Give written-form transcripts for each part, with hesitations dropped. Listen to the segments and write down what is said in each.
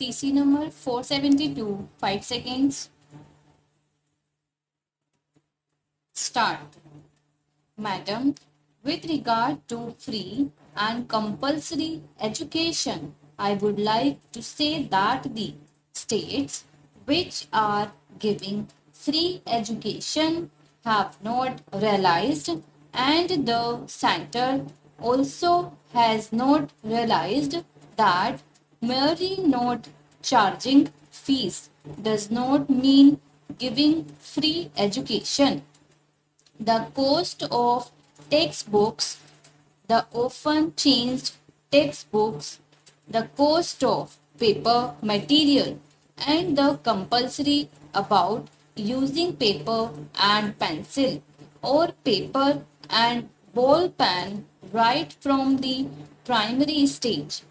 TC number 472, 5 seconds. Start. Madam, with regard to free and compulsory education, I would like to say that the states which are giving free education have not realized, and the center also has not realized that merely not charging fees does not mean giving free education. The cost of textbooks, the often changed textbooks, the cost of paper material, and the compulsory about using paper and pencil or paper and ball pen right from the primary stage.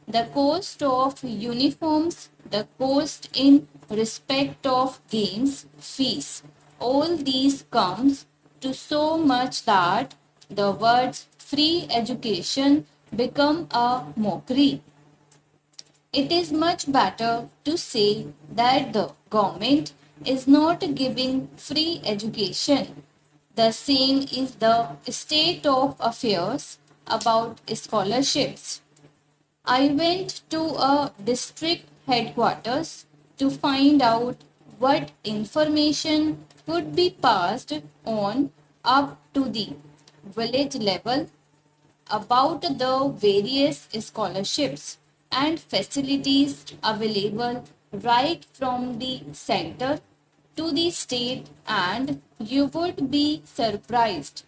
The cost of uniforms, the cost in respect of games, fees, all these comes to so much that the words free education become a mockery. It is much better to say that the government is not giving free education. The same is the state of affairs about scholarships. I went to a district headquarters to find out what information could be passed on up to the village level about the various scholarships and facilities available right from the center to the state, and you would be surprised,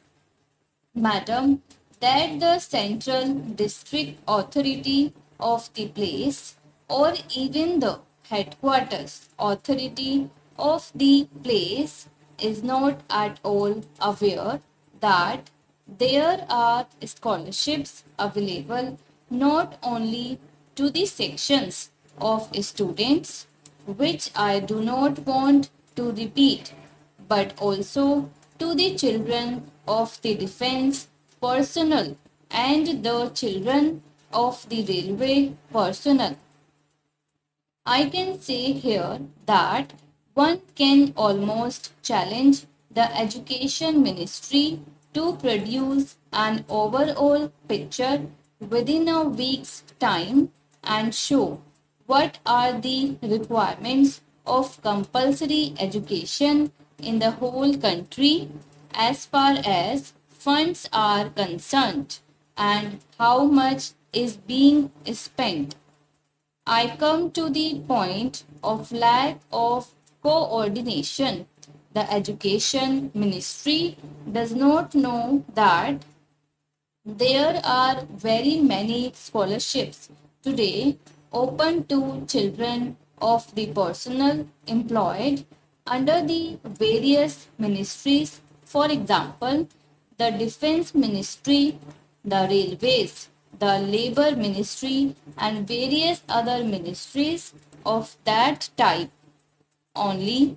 Madam, that the central district authority of the place or even the headquarters authority of the place is not at all aware that there are scholarships available not only to the sections of students, which I do not want to repeat, but also to the children of the defense personnel and the children of the railway personnel. I can say here that one can almost challenge the education ministry to produce an overall picture within a week's time and show what are the requirements of compulsory education in the whole country as far as funds are concerned and how much is being spent. I come to the point of lack of coordination. The education ministry does not know that there are very many scholarships today open to children of the personnel employed under the various ministries. For example, the defense ministry, the railways, the labor ministry, and various other ministries of that type. Only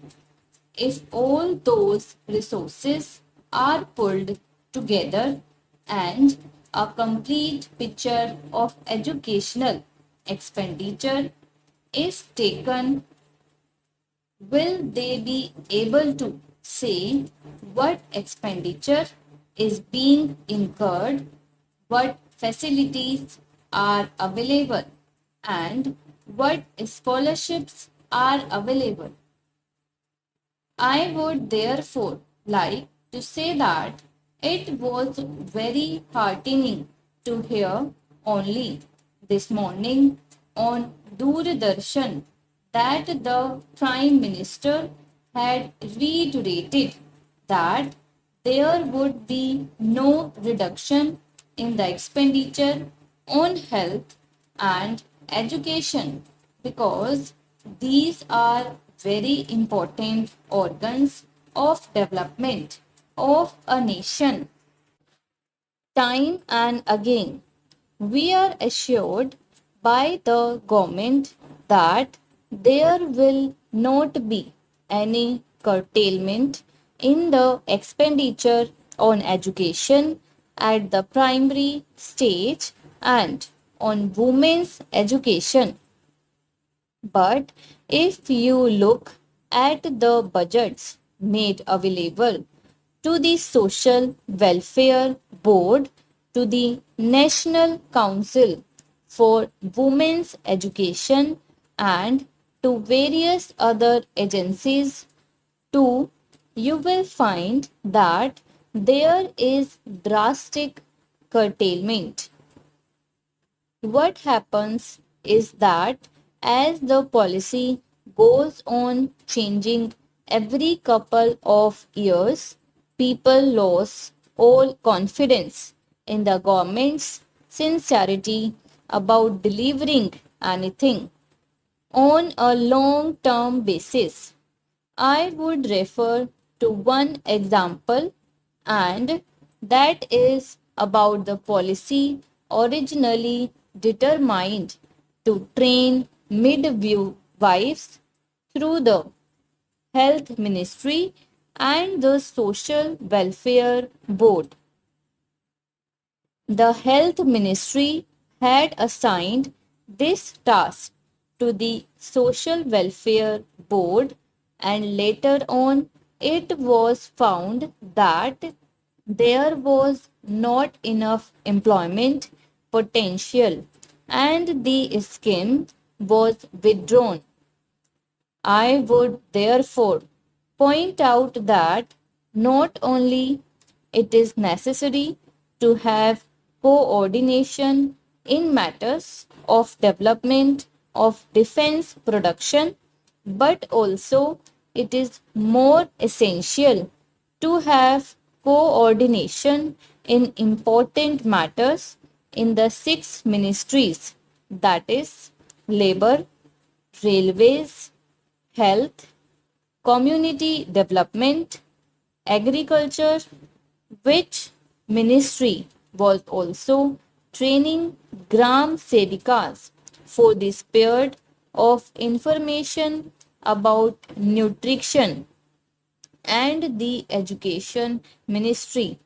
if all those resources are pulled together and a complete picture of educational expenditure is taken, will they be able to say what expenditure is being incurred, what facilities are available, and what scholarships are available? I would therefore like to say that it was very heartening to hear only this morning on Doordarshan that the Prime Minister had reiterated that there would be no reduction in the expenditure on health and education because these are very important organs of development of a nation. Time and again, we are assured by the government that there will not be any curtailment in the expenditure on education at the primary stage and on women's education. But if you look at the budgets made available to the Social Welfare Board, to the National Council for Women's Education, and to various other agencies too, you will find that there is drastic curtailment. What happens is that as the policy goes on changing every couple of years, people lose all confidence in the government's sincerity about delivering anything on a long term basis. I would refer to one example, and that is about the policy originally determined to train midwives through the Health Ministry and the Social Welfare Board. The Health Ministry had assigned this task to the Social Welfare Board, and later on it was found that there was not enough employment potential and the scheme was withdrawn. I would therefore point out that not only it is necessary to have coordination in matters of development of defense production, but also it is more essential to have coordination in important matters in the six ministries, that is labor, railways, health, community development, agriculture, which ministry was also training Gram Sevikas for the spread of information about nutrition, and the education ministry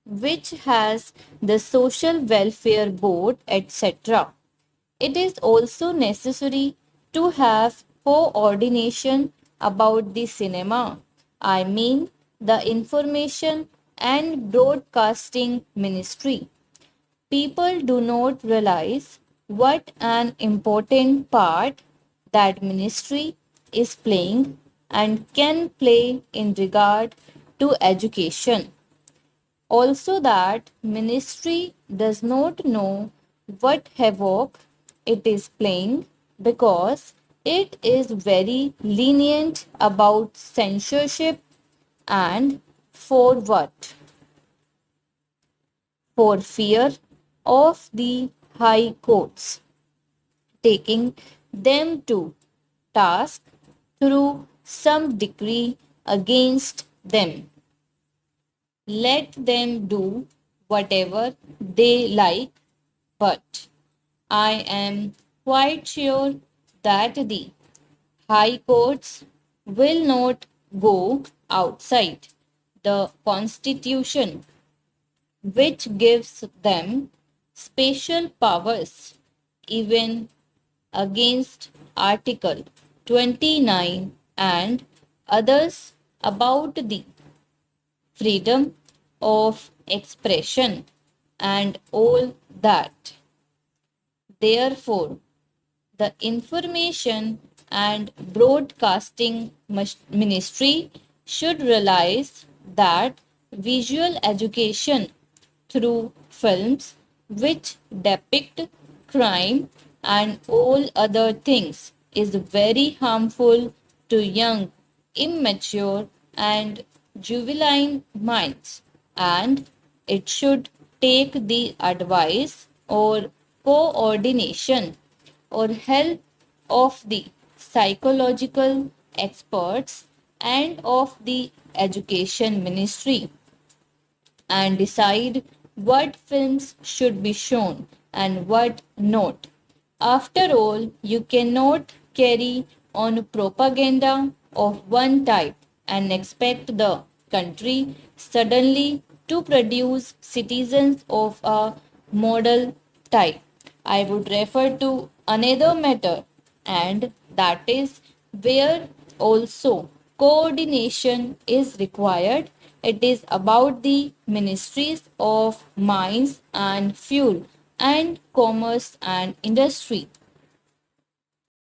which has the social welfare board, etc. It is also necessary to have coordination about the cinema. I mean, the information and broadcasting ministry. People do not realize what an important part that ministry is playing and can play in regard to education. Also, that ministry does not know what havoc it is playing because it is very lenient about censorship, and for what? For fear of the high courts taking them to task through some decree against them. Let them do whatever they like, but I am quite sure that the high courts will not go outside the constitution, which gives them special powers even against Article 29 and others about the freedom of expression and all that. Therefore, the Information and Broadcasting Ministry should realize that visual education through films which depict crime and all other things is very harmful to young, immature, and juvenile minds, and it should take the advice or coordination or help of the psychological experts and of the education ministry and decide what films should be shown and what not. After all, you cannot carry on propaganda of one type and expect the country suddenly to produce citizens of a model type. I would refer to another matter, and that is where also coordination is required. It is about the ministries of mines and fuel and commerce and industry.